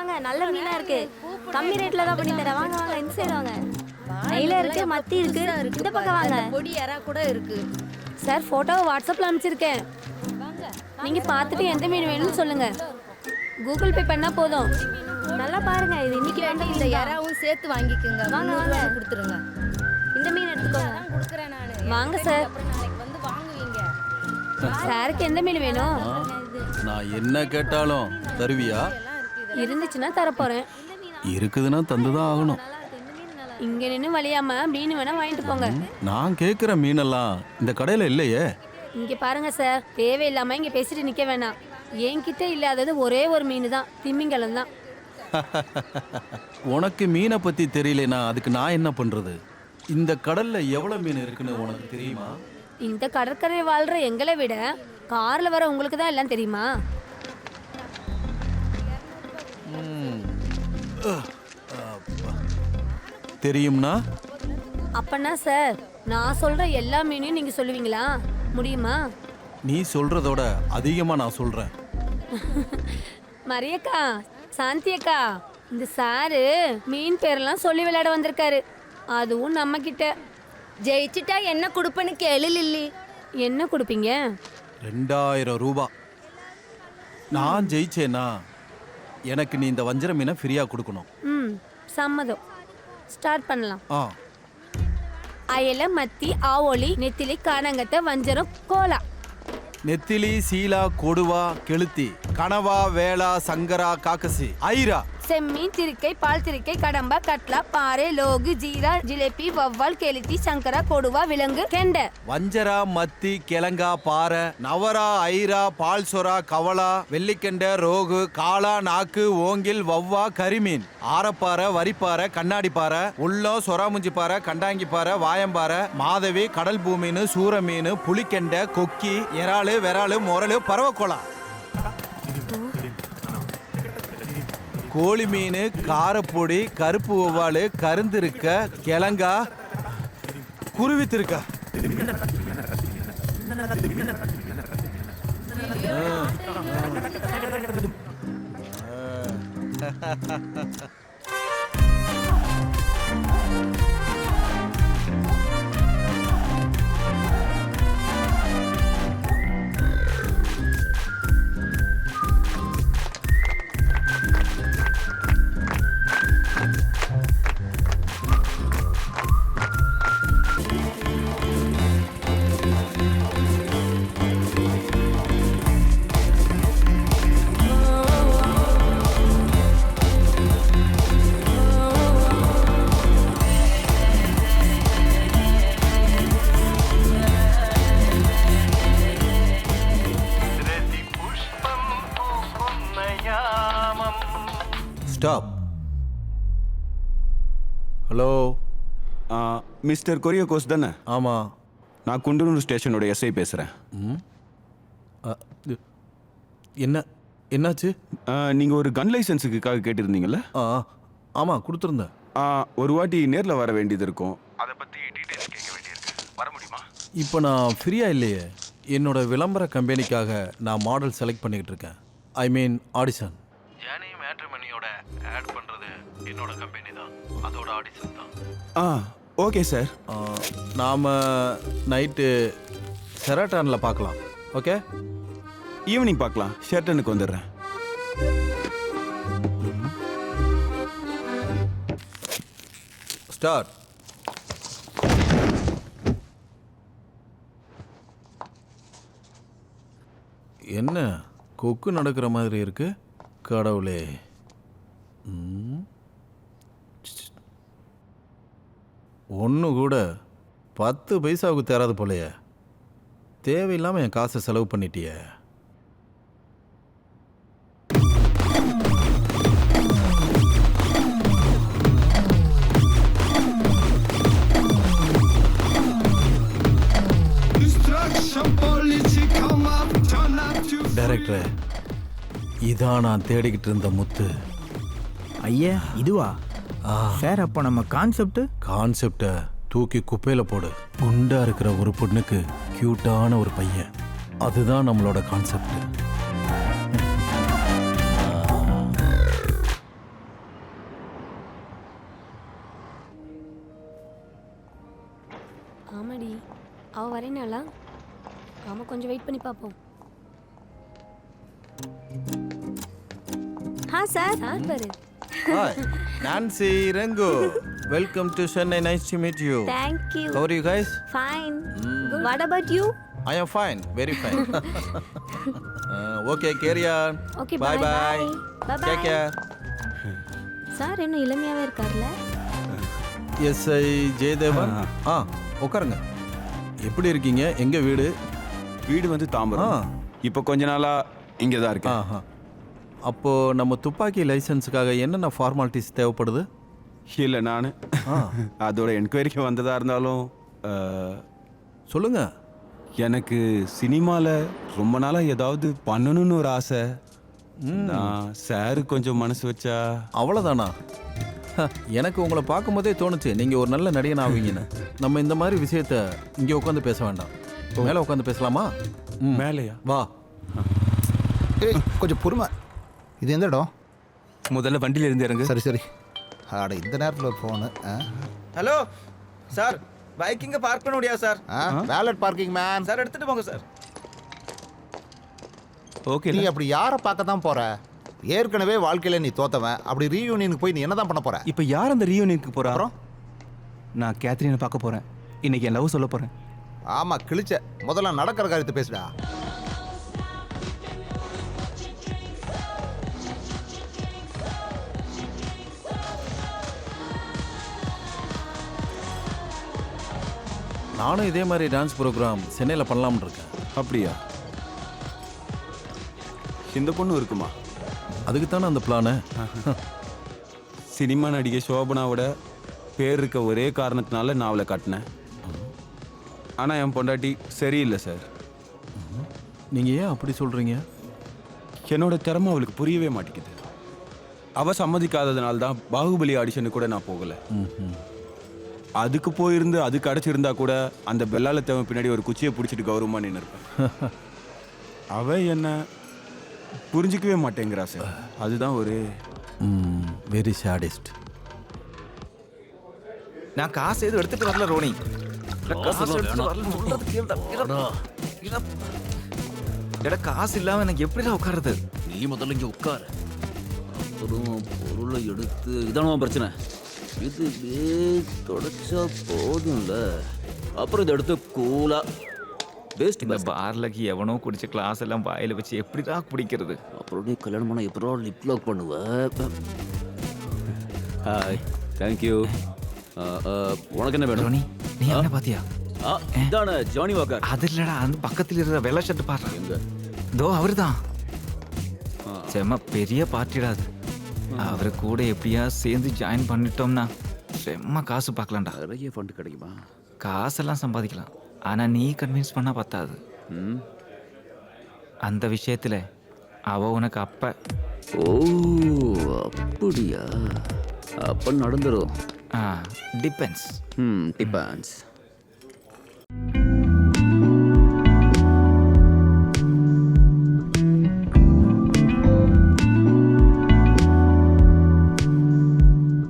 வாங்க நல்ல மீனா இருக்கு. கம்மி ரேட்ல தான் பண்ணி தரேன். வாங்க வாங்க இந்த சைடு வாங்க. நெய்ல இருக்கு, மத்தி இருக்கு. இந்த பக்கம் வாங்க. பொடி எறா கூட இருக்கு. சார் போட்டோ வாட்ஸ்அப்ல அனுப்பிச்சிருக்கேன். நீங்க பார்த்துட்டு எந்த மீன் வேணும்னு சொல்லுங்க. கூகுள் பே பண்ணா போதும். நல்லா பாருங்க, இது இன்னைக்கு வேண்டாம். இந்த எறாவும் சேர்த்து வாங்கிக்கோங்க. வாங்க வாங்க கொடுத்துருங்க. இந்த மீன் எடுத்துக்கோங்க. கொடுக்குறேன் நானு. வாங்க சார். அப்புறம் நாளைக்கு வந்து வாங்குவீங்க. சாருக்கு எந்த மீன் வேணும்? நான் என்ன கேட்டாலும் தருவியா? இருந்துச்சுன்னா தரப்போறேன். இருக்குதுன்னா தந்துதான் ஆகணும். இங்க நின்று வழியாம மீன் வேணா வாங்கிட்டு போங்க. நான் கேட்குற மீனெல்லாம் இந்த கடையில் இல்லையே. இங்க பாருங்க சார், தேவையில்லாம இங்க பேசிட்டு நிக்க வேணாம். என்கிட்ட இல்லாதது ஒரே ஒரு மீன் தான், திமிங்கலம் தான். உனக்கு மீனை பத்தி தெரியலனா அதுக்கு நான் என்ன பண்றது? இந்த கடல்ல எவ்வளவு மீன் இருக்குன்னு உனக்கு தெரியுமா? இந்த கடற்கரை வாழ்ற எங்களை விட கார்ல வர உங்களுக்கு தான் எல்லாம் தெரியுமா? தெரியும்னா அப்பனா சார், நான் சொல்ற எல்லா மீனையும் நீங்க சொல்லுவீங்களா? முடியுமா? நீ சொல்றதோட அதிகமா நான் சொல்றேன். மரியக்கா, சாந்தியக்கா, இந்த சாரு மீன் பேரெல்லாம் சொல்லி விளையாட வந்திருக்காரு. அதுவும் நம்ம கிட்ட. ஜெயிச்சுட்டா என்ன கொடுப்பேன்னு கேளு லில்லி. என்ன கொடுப்பீங்க? 2000 ரூபாய். நான் ஜெயிச்சேனா எனக்கு நீ இந்த வஞ்சர மீனை ஃப்ரீயா கொடுக்கணும். சம்மதம். ஸ்டார்ட் பண்ணலாம். அயல, மத்தி, ஆவோலி, நெத்திலி, காணங்கத்தை, வஞ்சரம், கோலா. நெத்திலி, சீலா, கொடுவா, கெளுத்தி, கனவா, வேளா, சங்கரா, காக்கசி, ஐரா. செம்மீன், திருக்கை, பால் திருக்கை, கடம்பா, கட்லா, பாறை, லோகு, ஜீரா, ஜிலேபி, வவ்வால், கெளுத்தி, சங்கரா, கொடுவா, விலங்கு, கெண்டை. வஞ்சரா, மத்தி, கிழங்கா, பாறை, நவரா, ஐரா, பால் சொரா, கவளா, வெள்ளிக்கெண்டை, ரோகு, காளா, நாக்கு, ஓங்கில், வவ்வா, கரிமீன், ஆரப்பாறை, வரிப்பாறை, கண்ணாடி பாறை, உள்ளம், சொராமுஞ்சி பாறை, கண்டாங்கி பாறை, வாயம்பாறை, மாதவி, கடல் பூமீன், சூர மீன், புலிக்கெண்டை, கொக்கி, இறாலு, விராலு, முரலு, பறவைக்கோளா, கோழி மீன், காரப்பொடி, கருப்பு ஒவ்வாலு, கருந்திருக்க, கிழங்கா, குருவி திருக்கா. ஸ்டாப். ஹலோ, மிஸ்டர் கொரியோகோஸ் தானே? ஆமாம். நான் குண்டனூர் ஸ்டேஷனோட எஸ்ஐ பேசுகிறேன். என்னாச்சு? நீங்கள் ஒரு கன் லைசன்ஸுக்காக கேட்டிருந்தீங்கல்ல? ஆமாம், கொடுத்துருந்தேன். ஒரு வாட்டி நேரில் வர வேண்டியது இருக்கும். அதை பற்றி டீட்டெயில்ஸ் கேட்க வேண்டியிருக்கு. வர முடியுமா? இப்போ நான் ஃப்ரீயாக இல்லையே. என்னோட விளம்பர கம்பெனிக்காக நான் மாடல் செலக்ட் பண்ணிக்கிட்டு இருக்கேன். ஐ மீன் ஆடிஷன். ஜானி மேட்ரிமனியோட ஆட் பண்ணுறது என்னோட கம்பெனி தான். அதோட ஆடிஷன் தான். Okay sir. நாம் நைட்டு செராட்டானில் பார்க்கலாம். ஓகே, ஈவினிங் பார்க்கலாம். ஷெர்டனுக்கு வந்துடுறேன். ஸ்டார்ட். என்ன கொக்கு நடக்கிற மாதிரி இருக்கு? கடவுளே. ஒன்று கூட 10 பைசாவுக்கு தராது போலையே. தேவையில்லாமல் என் காசை செலவு பண்ணிட்டியே. டைரக்டரே, இதான் நான் தேடிக்கிட்டு இருந்த முத்து. ஐயா, இதுவா சார்? அப்போ நம்ம கான்செப்டை தூக்கி குப்பையில் போடு. குண்டா இருக்கிற ஒரு பொண்ணுக்கு கியூட்டான ஒரு பையன், அதுதான் நம்மளோட கான்செப்ட். அவ வரேனாளா? ஆமா, கொஞ்சம் வெயிட் பண்ணி பார்ப்போம். சார் பாரு. Hi, Nancy Rango. Welcome to Chennai. Nice to meet you. Thank you. How are you guys? Fine. What about you? I am fine, very fine. Okay, carry on. Okay, bye bye. bye. Bye Take bye. care. Sir இன்னும் இளமையாவே இருக்கார்ல? SI Jayadevan. உட்காருங்க. எப்படி இருக்கீங்க? எங்க வீடு? வீடு வந்து தாம்பரம். இப்போ கொஞ்ச நாளா இங்கே தான் இருக்கேன். அப்போ நம்ம துப்பாக்கி லைசன்ஸுக்காக என்னென்ன ஃபார்மாலிட்டிஸ் தேவைப்படுது? இல்லை நான் அதோட என்கொயரிக்கு வந்ததா இருந்தாலும் சொல்லுங்க. எனக்கு சினிமாவில் ரொம்ப நாளாக ஏதாவது பண்ணணும்னு ஒரு ஆசை. சார் கொஞ்சம் மனசு வச்சா. அவ்வளோதானா? எனக்கு உங்களை பார்க்கும்போதே தோணுச்சு நீங்கள் ஒரு நல்ல நடிகன் ஆவீங்கன்னு. நம்ம இந்த மாதிரி விஷயத்த இங்கே உட்காந்து பேச வேண்டாம், மேலே உட்காந்து பேசலாமா? மேலேயா? வா. கொஞ்சம் பொறுமை. இது எந்த இடம்? முதல்ல வண்டியில் இருந்து இறங்கு. சரி சரி. ஆட இந்த நேரத்தில் ஒரு ஃபோனு. ஹலோ சார், பைக் இங்கே பார்க் பண்ண முடியாது sir. Wallet parking man. Sir எடுத்துட்டு போங்க சார். ஓகே. நீ அப்படி யாரை பார்க்க தான் போற? ஏற்கனவே வாழ்க்கையில் நீ தோத்தவன். அப்படி ரீயூனியனுக்கு போய் நீ என்ன தான் பண்ண போற? இப்போ யார் அந்த ரீயூனியனுக்கு போகிறா? அப்புறம் நான் கேத்ரினை பார்க்க போகிறேன். இன்னைக்கு என் லவ் சொல்ல போகிறேன். ஆமாம் கிழிச்ச. முதல்ல நடக்கிற காரியத்தை பேசுடா. நானும் இதே மாதிரி டான்ஸ் ப்ரோக்ராம் சென்னையில் பண்ணலாம்னு இருக்கேன். அப்படியா? இந்த பொண்ணு இருக்குமா? அதுக்கு தானே அந்த பிளானு. சினிமா நடிகை சோபனாவோட பேர் இருக்க ஒரே காரணத்தினால நான் அவளை காட்டினேன். ஆனால் என் பொண்டாட்டி சரியில்லை சார். நீங்கள் ஏன் அப்படி சொல்கிறீங்க? என்னோட திறமை அவளுக்கு புரியவே மாட்டேங்குது. அவள் சம்மதிக்காததுனால தான் பாகுபலி ஆடிஷனுக்கு கூட நான் போகலை. அதுக்கு போயிருந்து அது கிடச்சிருந்தா கூட அந்த பெல்லால தேவன் பின்னாடி ஒரு குச்சியை பிடிச்சிட்டு கௌரவமாக நின்று இருப்பேன். அவ என்ன புரிஞ்சிக்கவே மாட்டேங்கிறா சார். அதுதான் ஒரு வெரி சாடிஸ்ட். நான் காசு எதுவும் எடுத்துட்டு வரல ரோனி. காசு இல்லாம எனக்கு எப்படிடா உட்காருது? நீ முதல்ல இங்கே உட்காரு. அப்புறம் பொருளை எடுத்து இதான பிரச்சனை. இது தொடச்சா போதும்ல. அப்புறம் இதை எடுத்து கூலா வேஸ்ட். இந்த பார்லக்கு எவனோ குடிச்ச கிளாஸ் எல்லாம் வாயில வச்சு எப்படிதான் குடிக்கிறது? அப்புறம் நீ கல்யாணம் பண்ண எப்போ லிப் லாக் பண்ணுவ? Hi, thank you. உனக்கு என்ன வேணும்? நீ என்ன பாத்தியா? இதானே ஜானி வாக்கர். அது இல்லடா, அந்த பக்கத்துல இருக்கிற வெள்ளை ஷர்ட் பாரு. எங்க? தோ அவருதான். செம்ம பெரிய பார்ட்டிடாது. அவரை கூட எப்படியா சேர்ந்து ஜாயின் பண்ணிட்டோம்னா செம்ம காசு பார்க்கலாம்டா. நிறைய ஃபண்ட் கிடைக்குமா? காசெல்லாம் சம்பாதிக்கலாம். ஆனால் நீ கன்வின்ஸ் பண்ணால் பத்தாது. அந்த விஷயத்தில் அவ உனக்கு அப்ப. ஓ அப்படியா? அப்போ நடந்துடும். டிபெண்ட்ஸ். டிபெண்ட்ஸ்.